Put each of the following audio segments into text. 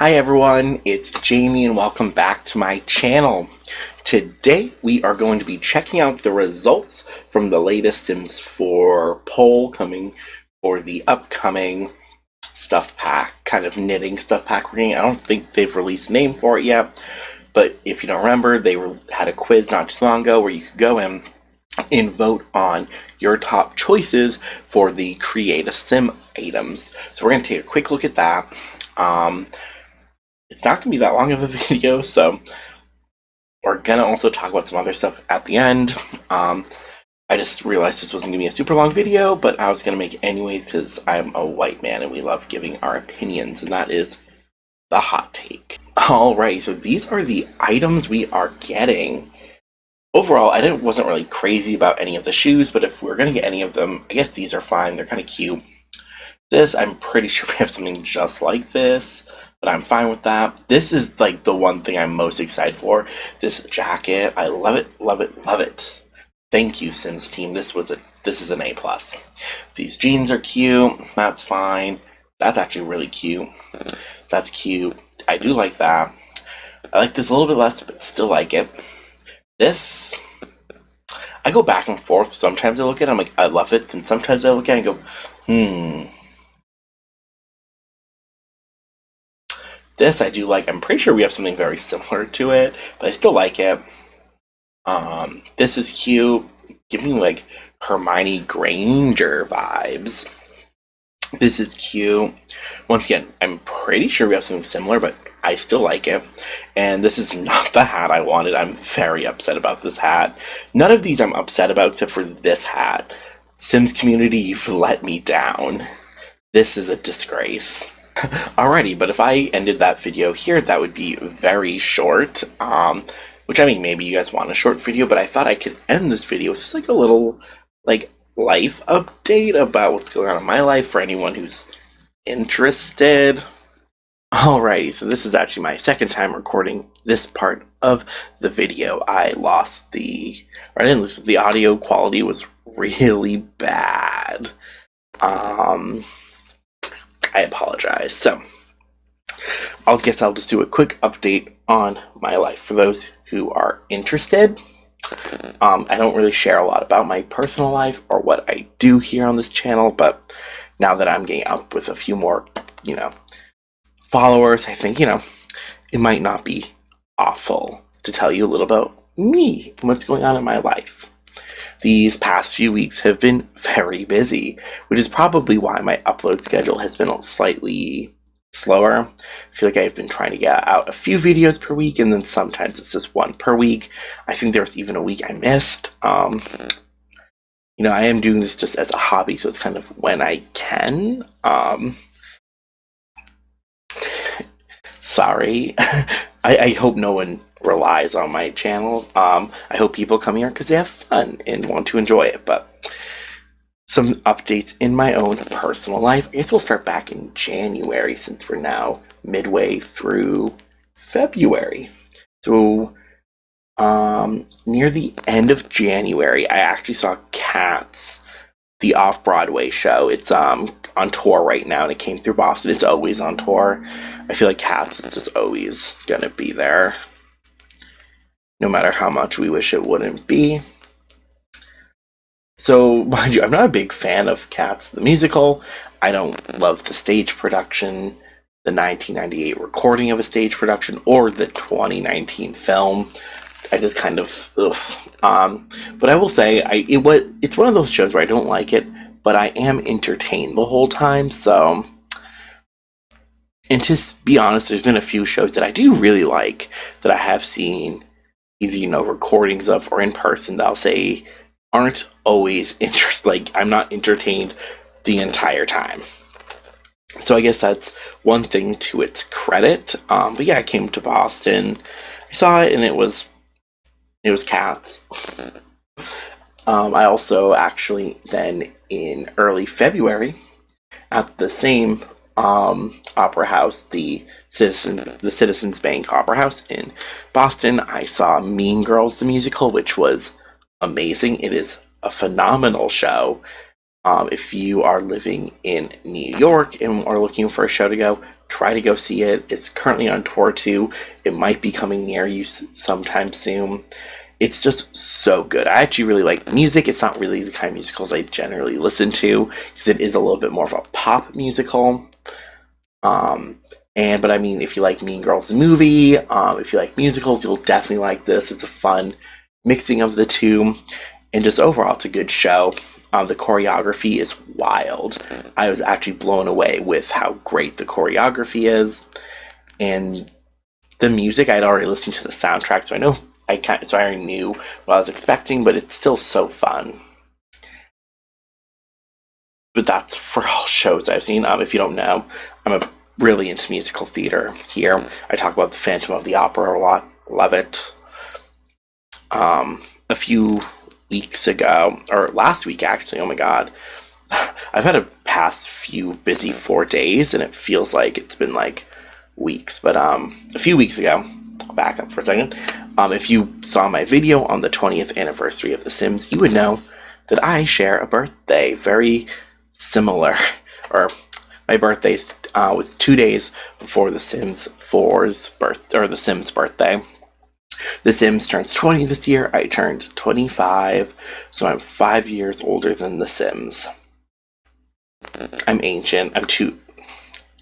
Hi everyone, it's Jamie and welcome back to my channel. Today we are going to be checking out the results from the latest Sims 4 poll coming for the upcoming stuff pack, kind of knitting stuff pack we're getting. I don't think they've released a name for it yet, but if you don't remember, they had a quiz not too long ago where you could go in and vote on your top choices for the Create a Sim items. So we're going to take a quick look at that. It's not going to be that long of a video, so we're going to also talk about some other stuff at the end. I just realized this wasn't going to be a super long video, but I was going to make it anyways because I'm a white man and we love giving our opinions, and that is the hot take. Alright, so these are the items we are getting. Overall, I wasn't really crazy about any of the shoes, but if we're going to get any of them, I guess these are fine. They're kind of cute. This, I'm pretty sure we have something just like this, but I'm fine with that. This is like the one thing I'm most excited for. This jacket, I love it, love it, love it. Thank you, Sims team. This is an A+. These jeans are cute. That's fine. That's actually really cute. That's cute. I do like that. I like this a little bit less, but still like it. This, I go back and forth. Sometimes I look at it, I'm like, I love it. And sometimes I look at it and go, This I do like. I'm pretty sure we have something very similar to it, but I still like it. This is cute. Giving me like Hermione Granger vibes. This is cute. Once again, I'm pretty sure we have something similar, but I still like it. And this is not the hat I wanted. I'm very upset about this hat. None of these I'm upset about except for this hat. Sims community, you've let me down. This is a disgrace. Alrighty, but if I ended that video here, that would be very short. Which, I mean, maybe you guys want a short video, but I thought I could end this video with just like a little, like, life update about what's going on in my life for anyone who's interested. Alrighty, so this is actually my second time recording this part of the video. I didn't lose, the audio quality was really bad. I apologize. So, I guess I'll just do a quick update on my life for those who are interested. I don't really share a lot about my personal life or what I do here on this channel, but now that I'm getting up with a few more, followers, I think, it might not be awful to tell you a little about me and what's going on in my life. These past few weeks have been very busy, which is probably why my upload schedule has been slightly slower. I feel like I've been trying to get out a few videos per week, and then sometimes it's just one per week. I think there was even a week I missed. I am doing this just as a hobby, so it's kind of when I can. Sorry. I hope no one relies on my channel. I hope people come here because they have fun and want to enjoy it, but some updates in my own personal life. I guess we'll start back in January since we're now midway through February. So, near the end of January, I actually saw Cats, the off-Broadway show. It's on tour right now, and it came through Boston. It's always on tour. I feel like Cats is just always gonna be there, no matter how much we wish it wouldn't be. So, mind you, I'm not a big fan of Cats the musical. I don't love the stage production, the 1998 recording of a stage production, or the 2019 film. I just kind of, but I will say, it's one of those shows where I don't like it, but I am entertained the whole time, so. And to be honest, there's been a few shows that I do really like that I have seen either, recordings of or in person that I'll say aren't always I'm not entertained the entire time. So I guess that's one thing to its credit. But yeah, I came to Boston, I saw it, and it was Cats. I also actually then in early February at the same opera house, the Citizens Bank Opera House in Boston, I saw Mean Girls the musical, which was amazing. It is a phenomenal show. If you are living in New York and are looking for a show to go, try to go see it. It's currently on tour too. It might be coming near you sometime soon. It's just so good. I actually really like the music. It's not really the kind of musicals I generally listen to because it is a little bit more of a pop musical. But I mean, if you like Mean Girls the movie, if you like musicals, you'll definitely like this. It's a fun mixing of the two, and just overall, it's a good show. The choreography is wild. I was actually blown away with how great the choreography is, and the music. I'd already listened to the soundtrack, so I already knew what I was expecting, but it's still so fun. But that's for all shows I've seen. If you don't know, really into musical theater here. I talk about the Phantom of the Opera a lot. Love it. A few weeks ago, or last week actually, oh my god. I've had a past few busy 4 days, and it feels like it's been like weeks. But a few weeks ago, I'll back up for a second. If you saw my video on the 20th anniversary of The Sims, you would know that I share a birthday very similar, or my birthday was 2 days before The Sims 4's birth, or The Sims birthday. The Sims turns 20 this year. I turned 25, so I'm 5 years older than The Sims. I'm ancient. I'm too.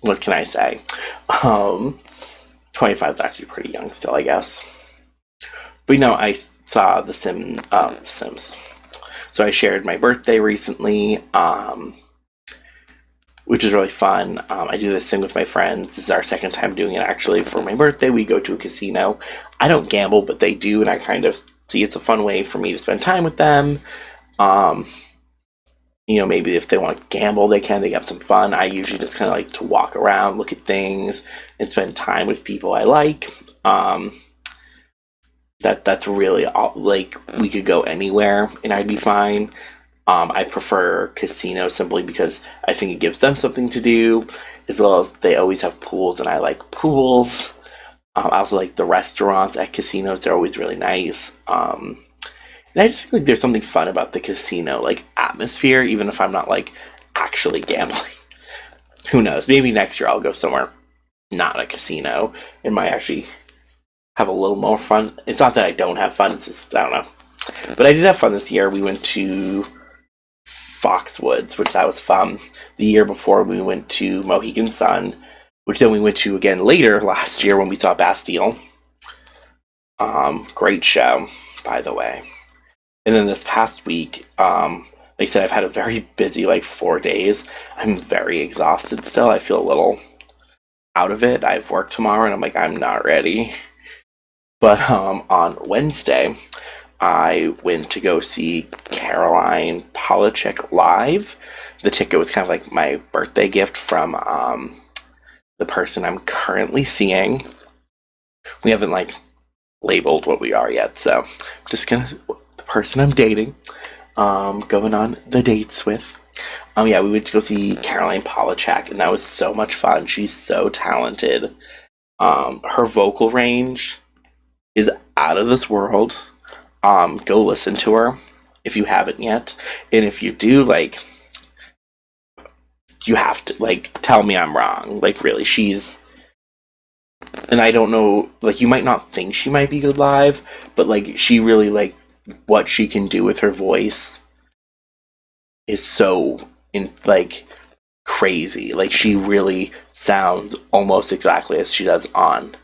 What can I say? 25 is actually pretty young still, I guess. But I saw The Sims. So I shared my birthday recently, which is really fun. I do this thing with my friends. This is our second time doing it, actually. For my birthday, we go to a casino. I don't gamble, but they do, and I kind of see it's a fun way for me to spend time with them. Maybe if they want to gamble, they can. They have some fun. I usually just kind of like to walk around, look at things, and spend time with people I like. That's really all. Like, we could go anywhere, and I'd be fine. I prefer casino simply because I think it gives them something to do, as well as they always have pools, and I like pools. I also like the restaurants at casinos. They're always really nice. And I just think like there's something fun about the casino like atmosphere, even if I'm not like actually gambling. Who knows? Maybe next year I'll go somewhere not a casino and might actually have a little more fun. It's not that I don't have fun, it's just I don't know. But I did have fun this year. We went to Foxwoods, which that was fun. The year before we went to Mohegan Sun, which then we went to again later last year when we saw Bastille. Great show, by the way. And then this past week, like I said, I've had a very busy 4 days. I'm very exhausted still. I feel a little out of it. I have work tomorrow, and I'm like, I'm not ready. But on Wednesday, I went to go see Caroline Polachek live. The ticket was kind of like my birthday gift from the person I'm currently seeing. We haven't labeled what we are yet, so I'm just gonna the person I'm dating, going on the dates with. Yeah, we went to go see Caroline Polachek, and that was so much fun. She's so talented. Her vocal range is out of this world. Go listen to her if you haven't yet, and if you do, you have to tell me I'm wrong. Really, she's. And I don't know, you might not think she might be good live, but she really what she can do with her voice is so crazy. She really sounds almost exactly as she does on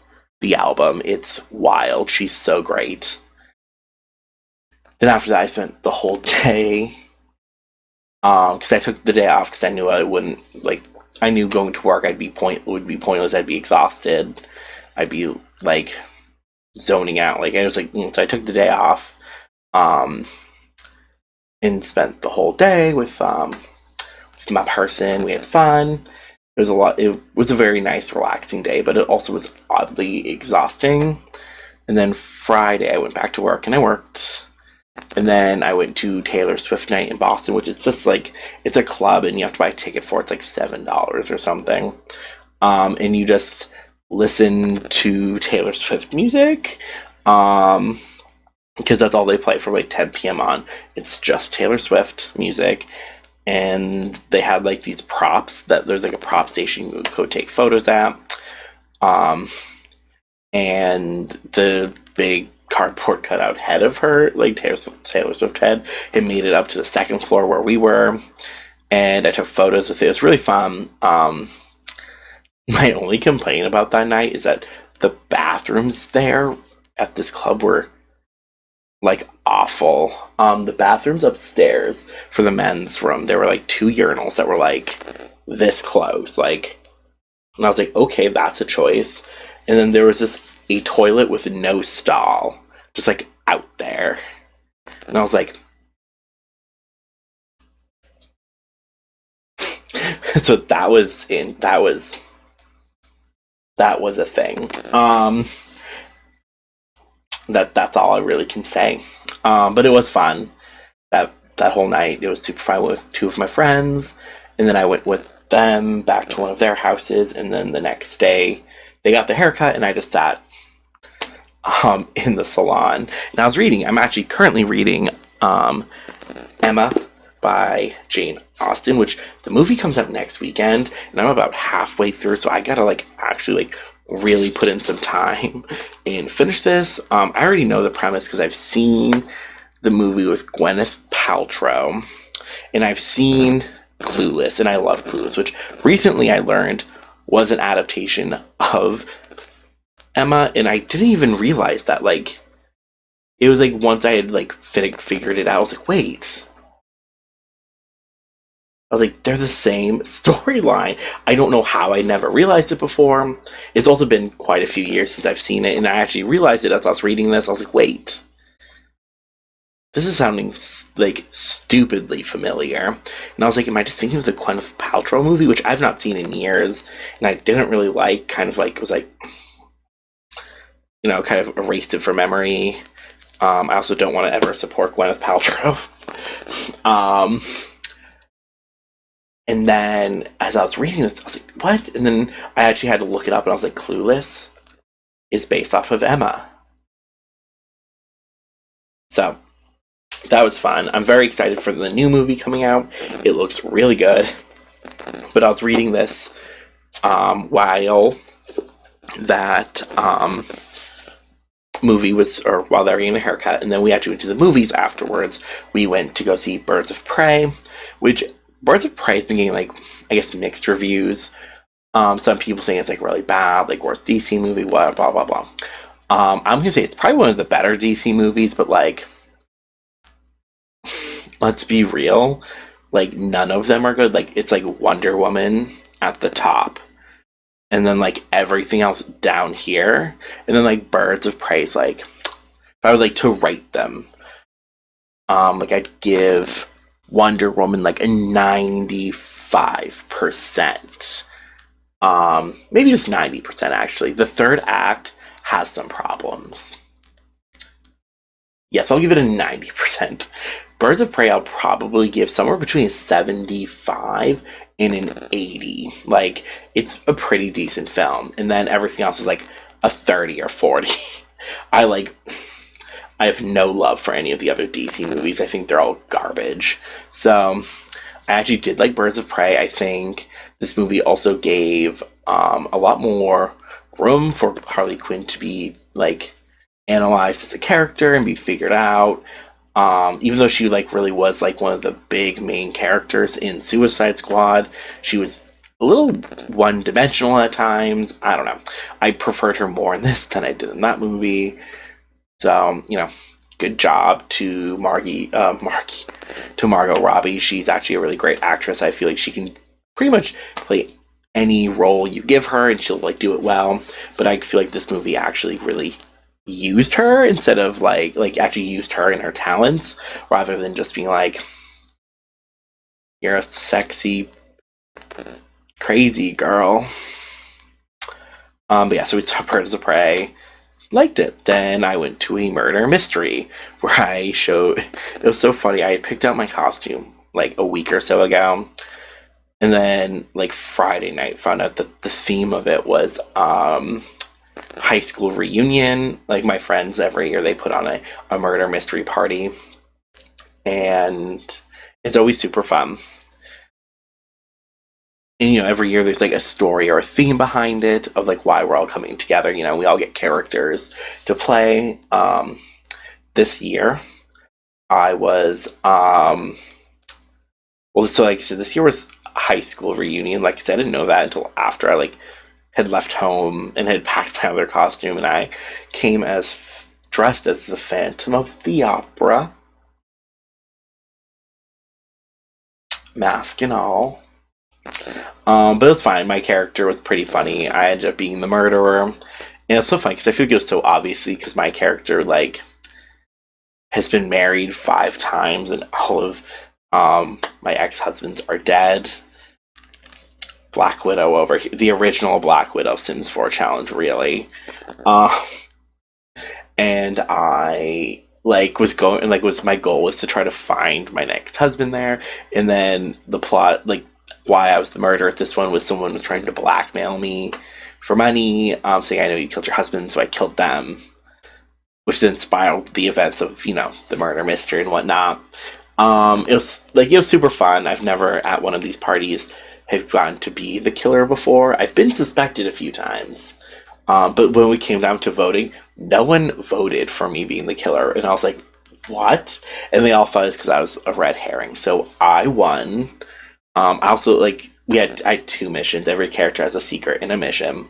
the album. It's wild. She's so great. Then after that, I spent the whole day, because I took the day off because I knew I wouldn't I knew going to work would be pointless. I'd be exhausted. I'd be zoning out. I was so I took the day off, and spent the whole day with my person. We had fun. It was a lot. It was a very nice, relaxing day, but it also was oddly exhausting. And then Friday, I went back to work and I worked. And then I went to Taylor Swift night in Boston, which it's just it's a club and you have to buy a ticket for it. It's $7 or something. And you just listen to Taylor Swift music. Because that's all they play for 10 p.m. on. It's just Taylor Swift music. and they had like these props that there's like a prop station you would go take photos at. Um, and the big cardboard cutout head of her, like Taylor Swift head, it made it up to the second floor where we were, and I took photos with it. It was really fun. My only complaint about that night is that the bathrooms there at this club were like awful. The bathrooms upstairs for the men's room, there were like two urinals that were like this close, like, and I was like, okay, that's a choice. And then there was this a toilet with no stall, just like out there, and I was like, so that was a thing. That's all I really can say. But it was fun. That whole night, it was super fun with two of my friends, and then I went with them back to one of their houses, and then the next day they got their haircut, and I just sat in the salon, and I was reading. I'm actually currently reading Emma by Jane Austen, which the movie comes out next weekend, and I'm about halfway through, so I gotta like actually like really put in some time and finish this. I already know the premise because I've seen the movie with Gwyneth Paltrow, and I've seen Clueless, and I love Clueless, which recently I learned was an adaptation of Emma, and I didn't even realize that. Like, it was like once I had like figured it out, I was like, wait. I was like, they're the same storyline. I don't know how I never realized it before. It's also been quite a few years since I've seen it, and I actually realized it as I was reading this. I was like, wait. This is sounding like stupidly familiar. And I was like, am I just thinking of the Gwyneth Paltrow movie, which I've not seen in years, and I didn't really like, kind of like, was like, kind of erased it from memory. I also don't want to ever support Gwyneth Paltrow. And then as I was reading this, I was like, what? And then I actually had to look it up, and I was like, Clueless is based off of Emma. So that was fun. I'm very excited for the new movie coming out. It looks really good. But I was reading this while that movie was, or while they were getting a haircut, and then we actually went to the movies afterwards. We went to go see Birds of Prey, which Birds of Prey has been getting, like, I guess, mixed reviews. Some people saying it's like really bad, like worst DC movie, blah blah blah blah. I'm gonna say it's probably one of the better DC movies, but like, let's be real, like none of them are good. Like, it's like Wonder Woman at the top, and then like everything else down here, and then like Birds of Prey's like, if I would like to rate them, like I'd give Wonder Woman like a 95%. Maybe just 90% actually. The third act has some problems. Yes, I'll give it a 90%. Birds of Prey I'll probably give somewhere between a 75 and an 80. Like, it's a pretty decent film. And then everything else is like a 30 or 40. I have no love for any of the other DC movies. I think they're all garbage. So I actually did like Birds of Prey. I think this movie also gave a lot more room for Harley Quinn to be like analyzed as a character and be figured out. Even though she like really was like one of the big main characters in Suicide Squad, she was a little one-dimensional at times. I don't know. I preferred her more in this than I did in that movie. So, good job to Margot Robbie. She's actually a really great actress. I feel like she can pretty much play any role you give her, and she'll like do it well. But I feel like this movie actually really used her instead of like actually used her and her talents, rather than just being like, you're a sexy, crazy girl. But yeah, so we saw Birds of Prey. Liked it. Then I went to a murder mystery where it was so funny. I had picked out my costume like a week or so ago, and then like Friday night found out that the theme of it was high school reunion. Like, my friends every year they put on a murder mystery party, and it's always super fun. And every year there's like a story or a theme behind it of like why we're all coming together. We all get characters to play. This year I was well, so like I said, this year was high school reunion. Like I said, I didn't know that until after I like had left home and had packed my other costume, and I came as dressed as the Phantom of the Opera, mask and all. But it was fine. My character was pretty funny. I ended up being the murderer, and it's so funny because I feel like it was so obviously because my character like has been married 5 times, and all of my ex-husbands are dead. Black Widow over here, the original Black Widow Sims 4 challenge, really. Uh, and I like was going and like was my goal was to try to find my next husband there, and then the plot like why I was the murderer at this one was someone was trying to blackmail me for money, saying I know you killed your husband, so I killed them, which then spiraled the events of the murder mystery and whatnot. It was super fun. I've never at one of these parties have gotten to be the killer before. I've been suspected a few times, but when we came down to voting, no one voted for me being the killer, and I was like, "What?" And they all thought it's because I was a red herring. So I won. I also like I had 2 missions. Every character has a secret and a mission.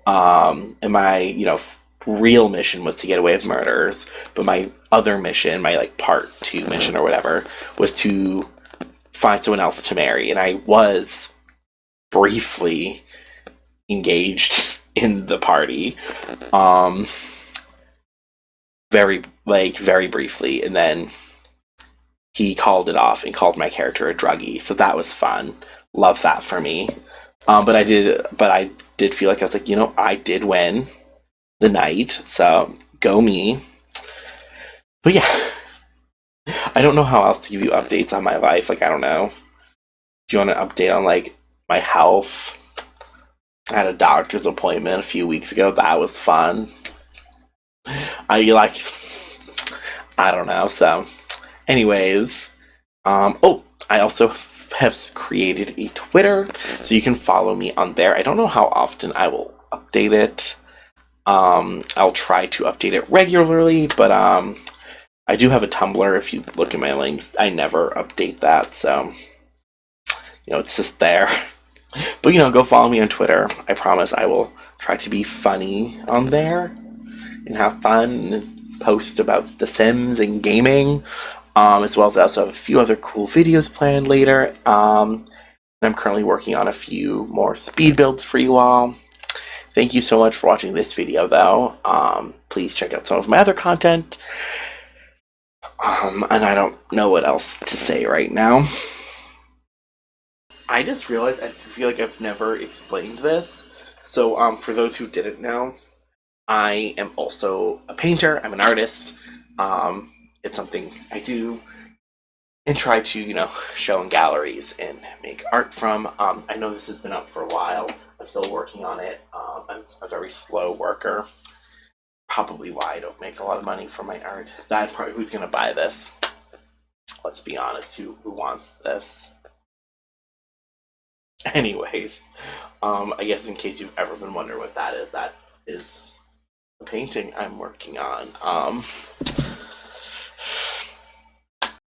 And my real mission was to get away with murders, but my other mission, my like part 2 mission or whatever, was to find someone else to marry, and I was briefly engaged in the party, um, very briefly, and then he called it off and called my character a druggie, so that was fun. Love that for me. But I did feel like I was like, I did win the night, so go me. But yeah, I don't know how else to give you updates on my life. Like, I don't know. Do you want an update on like my health? I had a doctor's appointment a few weeks ago. That was fun. I like I don't know. So, anyways, oh, I also have created a Twitter, so you can follow me on there. I don't know how often I will update it. I'll try to update it regularly, but I do have a Tumblr. If you look at my links, I never update that, so it's just there. But go follow me on Twitter. I promise I will try to be funny on there and have fun and post about The Sims and gaming, as well as I also have a few other cool videos planned later. And I'm currently working on a few more speed builds for you all. Thank you so much for watching this video, though. Please check out some of my other content. And I don't know what else to say right now. I just realized I feel like I've never explained this. So, for those who didn't know, I am also a painter. I'm an artist. It's something I do and try to, show in galleries and make art from. I know this has been up for a while. I'm still working on it. I'm a very slow worker. Probably why I don't make a lot of money from my art. Who's gonna buy this? Let's be honest. Who wants this? Anyways, I guess in case you've ever been wondering what that is a painting I'm working on.